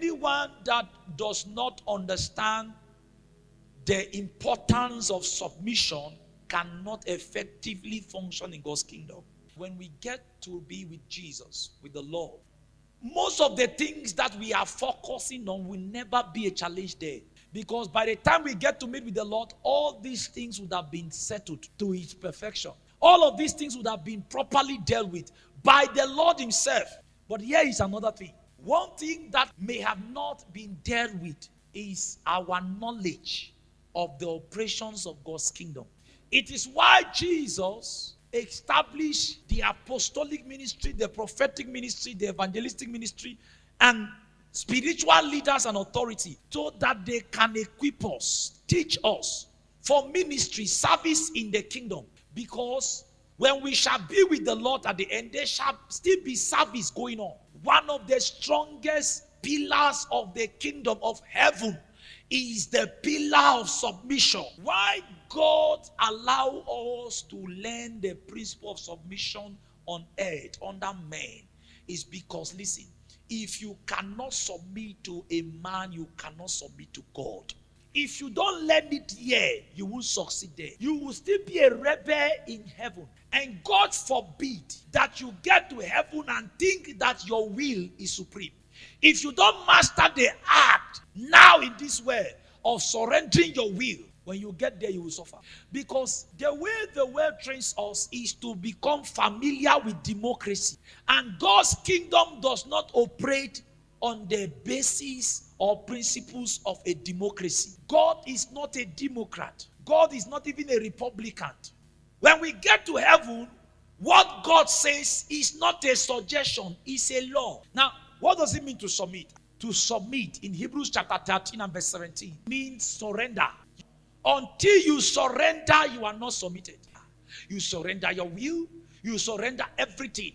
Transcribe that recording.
anyone that does not understand the importance of submission cannot effectively function in God's kingdom. When we get to be with Jesus, with the Lord, most of the things that we are focusing on will never be a challenge there. Because by the time we get to meet with the Lord, all these things would have been settled to its perfection. All of these things would have been properly dealt with by the Lord himself. But here is another thing. One thing that may have not been dealt with is our knowledge of the operations of God's kingdom. It is why Jesus established the apostolic ministry, the prophetic ministry, the evangelistic ministry, and spiritual leaders and authority, so that they can equip us, teach us for ministry, service in the kingdom. Because when we shall be with the Lord at the end, there shall still be service going on. One of the strongest pillars of the kingdom of heaven is the pillar of submission. Why God allow us to learn the principle of submission on earth under men is because, listen, if you cannot submit to a man, you cannot submit to God. If you don't learn it here, you won't succeed there. You will still be a rebel in heaven. And God forbid that you get to heaven and think that your will is supreme. If you don't master the art now in this way of surrendering your will, when you get there, you will suffer. Because the way the world trains us is to become familiar with democracy. And God's kingdom does not operate on the basis or principles of a democracy. God is not a Democrat. God is not even a Republican. When we get to heaven, what God says is not a suggestion, it's a law. Now, what does it mean to submit? To submit in Hebrews chapter 13 and verse 17 means surrender. Until you surrender, you are not submitted. You surrender your will, you surrender everything.